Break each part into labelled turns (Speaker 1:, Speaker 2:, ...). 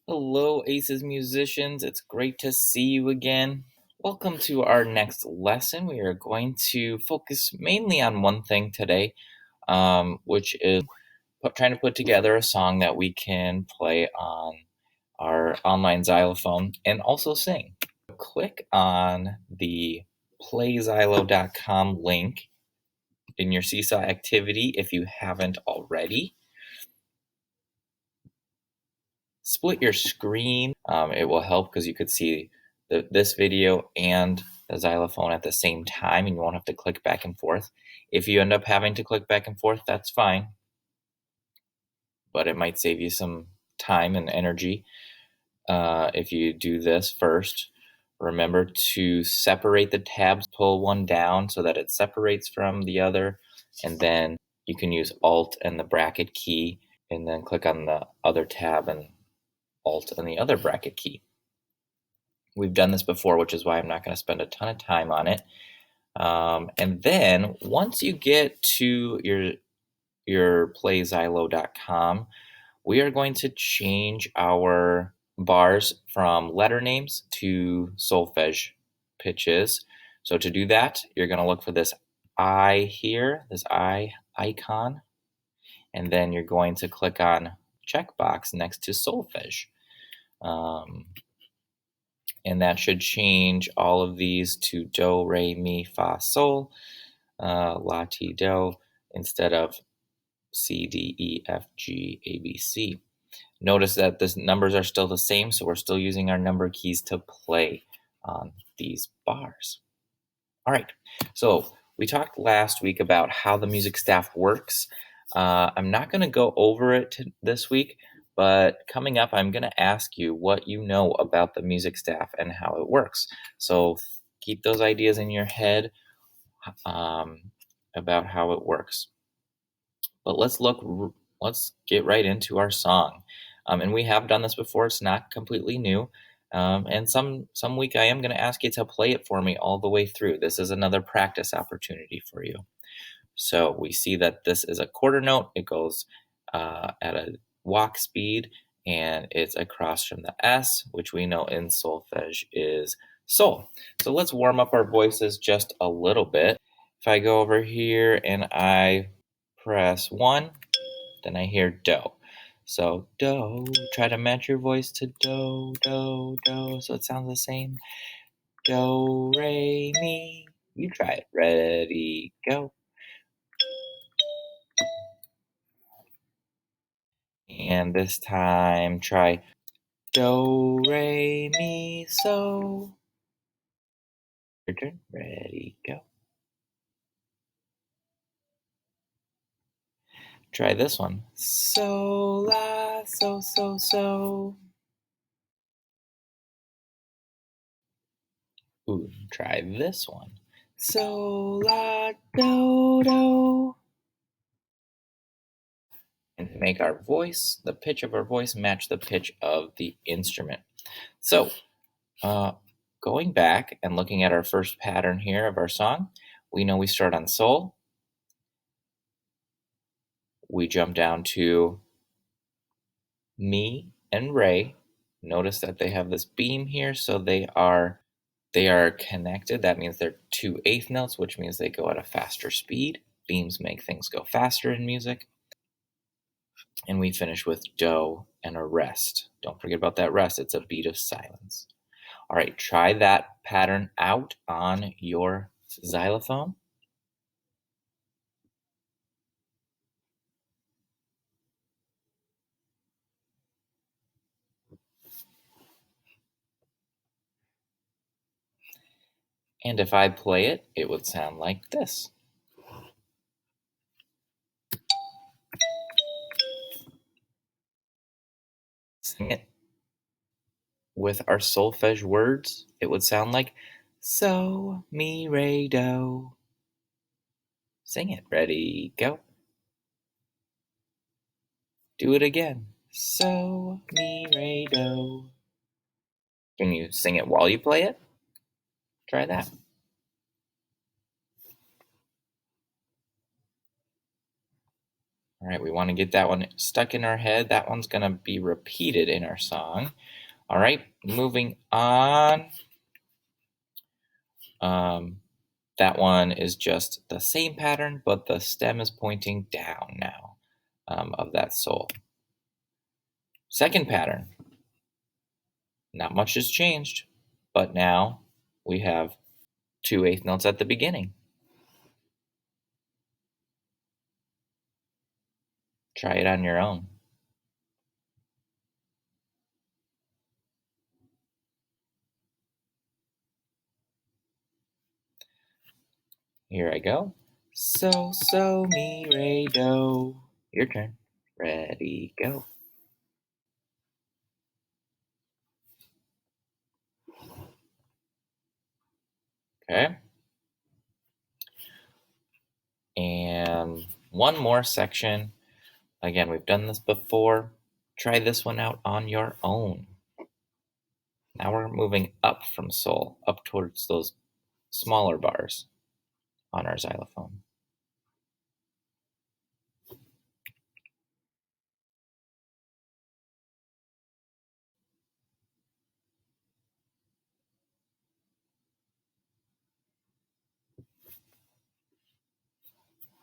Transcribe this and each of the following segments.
Speaker 1: Hello, Aces musicians. It's great to see you again. Welcome to our next lesson. We are going to focus mainly on one thing today, which is trying to put together a song that we can play on our online xylophone and also sing. Click on the playxylo.com link in your Seesaw activity if you haven't already. Split your screen. It will help because you could see this video and the xylophone at the same time, and you won't have to click back and forth. If you end up having to click back and forth, that's fine, but it might save you some time and energy if you do this first. Remember to separate the tabs, pull one down so that it separates from the other, and then you can use Alt and the bracket key, and then click on the other tab and Alt and the other bracket key. We've done this before, which is why I'm not going to spend a ton of time on it. And then once you get to your playxylo.com, we are going to change our bars from letter names to solfege pitches. So to do that, you're going to look for this I here, this I icon, and then you're going to click on checkbox next to solfege. And that should change all of these to do, re, mi, fa, sol, la, ti, do, instead of C, D, E, F, G, A, B, C. Notice that the numbers are still the same, so we're still using our number keys to play on these bars. All right, so we talked last week about how the music staff works. I'm not going to go over it this week, but coming up, I'm going to ask you what you know about the music staff and how it works. So keep those ideas in your head about how it works. But let's get right into our song. And we have done this before. It's not completely new. And some week I am going to ask you to play it for me all the way through. This is another practice opportunity for you. So we see that this is a quarter note. It goes at a walk speed, and it's across from the S, which we know in solfege is sol. So let's warm up our voices just a little bit. If I go over here and I press 1, then I hear do. So do, try to match your voice to do, do, do, so it sounds the same. Do, re, mi. You try it. Ready, go. And this time try do, re, mi, so. Your turn. Ready, go. Try this one. So, la, so, so, so. Ooh, try this one. So, la, do, do. And make our voice, the pitch of our voice, match the pitch of the instrument. So, going back and looking at our first pattern here of our song, we know we start on sol. We jump down to mi and re. Notice that they have this beam here, so they are connected. That means they're 2/8 notes, which means they go at a faster speed. Beams make things go faster in music. And we finish with do and a rest. Don't forget about that rest. It's a beat of silence. All right, try that pattern out on your xylophone. And if I play it, it would sound like this. Sing it with our solfege words, it would sound like so, mi, re, do. Sing it. Ready, go. Do it again. So, mi, re, do. Can you sing it while you play it? Try that. All right, we want to get that one stuck in our head. That one's going to be repeated in our song. All right, moving on. That one is just the same pattern, but the stem is pointing down now of that sol. Second pattern, not much has changed, but now we have 2/8 notes at the beginning. Try it on your own. Here I go. So, mi, re, do. Your turn. Ready, go. Okay. And one more section. Again, we've done this before. Try this one out on your own. Now we're moving up from sol, up towards those smaller bars on our xylophone.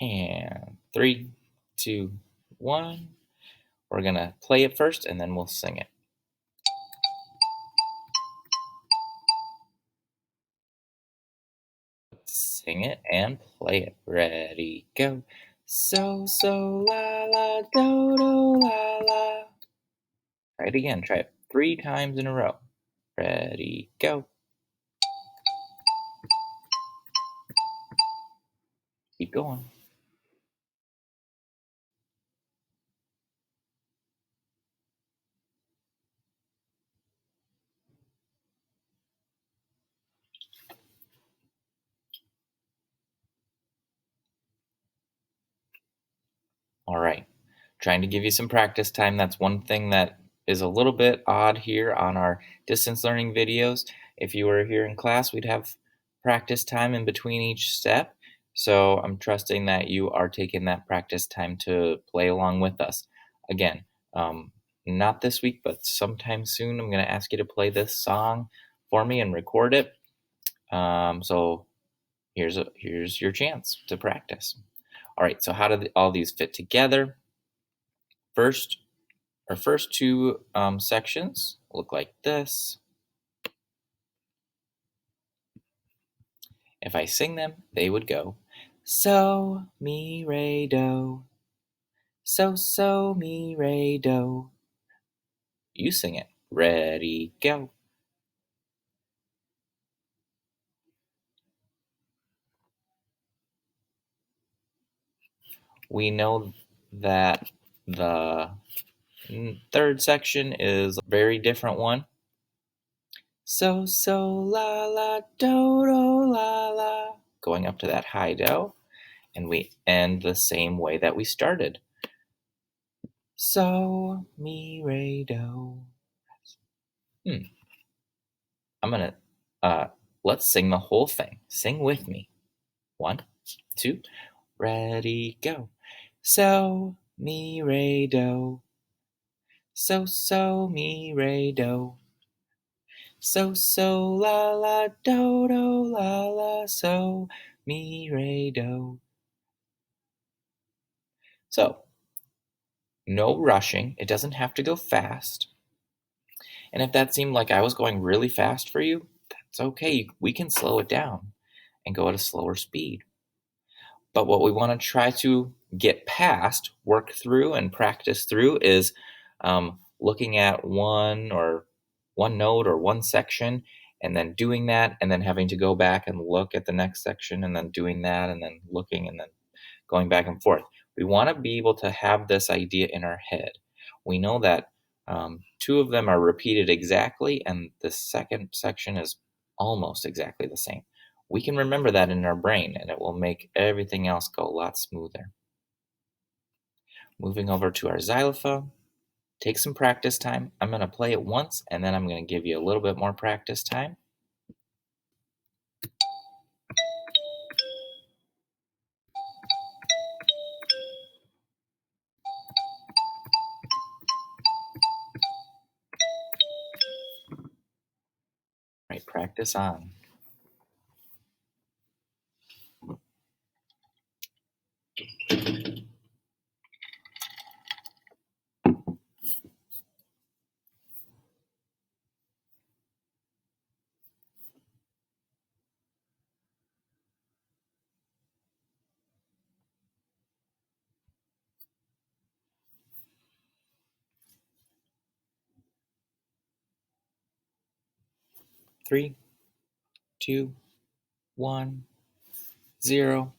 Speaker 1: And 3, 2, 1. We're going to play it first and then we'll sing it. Sing it and play it. Ready, go. So, la, la, do, do, la, la. Try it again. Try it 3 times in a row. Ready, go. Keep going. All right. Trying to give you some practice time. That's one thing that is a little bit odd here on our distance learning videos. If you were here in class, we'd have practice time in between each step. So I'm trusting that you are taking that practice time to play along with us. Again, not this week, but sometime soon, I'm going to ask you to play this song for me and record it. So here's your chance to practice. All right, so how do all these fit together? First, our first two sections look like this. If I sing them, they would go so, mi, re, do. So, mi, re, do. You sing it. Ready, go. We know that the third section is a very different one. So, la, la, do, do, la, la. Going up to that high do. And we end the same way that we started. So, mi, re, do. I'm gonna, let's sing the whole thing. Sing with me. 1, 2, ready, go. So, mi, re, do. So, mi, re, do. So, la, la, do, do, la, la. So, mi, re, do. So, no rushing. It doesn't have to go fast. And if that seemed like I was going really fast for you, that's okay. We can slow it down and go at a slower speed. But what we want to try to get past, work through, and practice through is looking at one note or one section and then doing that and then having to go back and look at the next section and then doing that and then looking and then going back and forth. We want to be able to have this idea in our head. We know that 2 of them are repeated exactly, and the second section is almost exactly the same. We can remember that in our brain, and it will make everything else go a lot smoother. Moving over to our xylophone, take some practice time. I'm going to play it once, and then I'm going to give you a little bit more practice time. practice on. Three, two, 1, 0.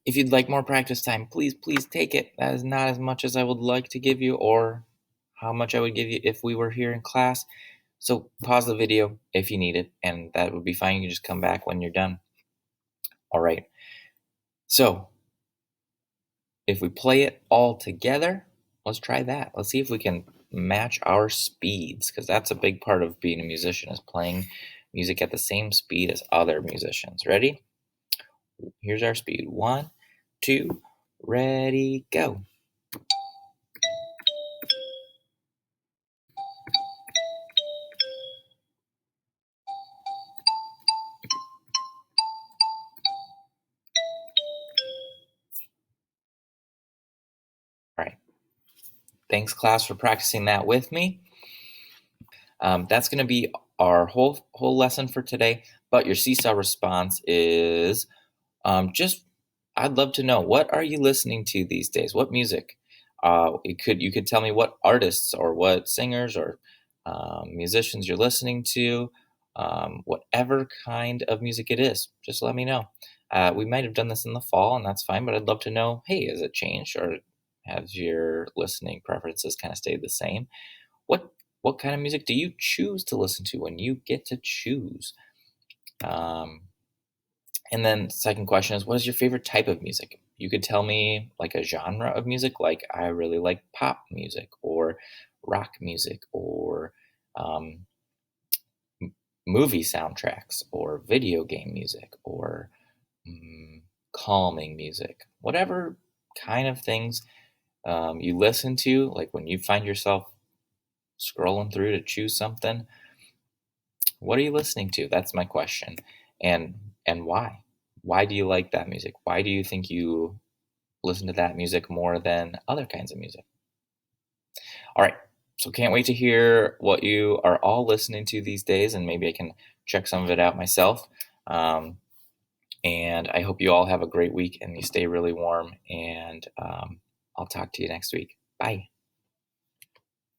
Speaker 1: If you'd like more practice time, please take it. That is not as much as I would like to give you or how much I would give you if we were here in class. So pause the video if you need it, and that would be fine. You can just come back when you're done. All right. So if we play it all together, let's try that. Let's see if we can match our speeds, because that's a big part of being a musician, is playing music at the same speed as other musicians. Ready? Here's our speed. 1, 2, ready, go. All right. Thanks, class, for practicing that with me. That's going to be our whole lesson for today. But your seesaw response is just, I'd love to know, what are you listening to these days? What music? You could tell me what artists or what singers or musicians you're listening to. Whatever kind of music it is, just let me know. We might have done this in the fall, and that's fine. But I'd love to know, hey, has it changed, or have your listening preferences kind of stayed the same? What what kind of music do you choose to listen to when you get to choose? Um, and then second question is, what is your favorite type of music? You could tell me like a genre of music, like I really like pop music or rock music or um, movie soundtracks or video game music or mm, calming music, whatever kind of things you listen to, like when you find yourself scrolling through to choose something, what are you listening to? That's my question. And why? Why do you like that music? Why do you think you listen to that music more than other kinds of music? All right. So can't wait to hear what you are all listening to these days, and maybe I can check some of it out myself. Um, and I hope you all have a great week and you stay really warm. And I'll talk to you next week. Bye.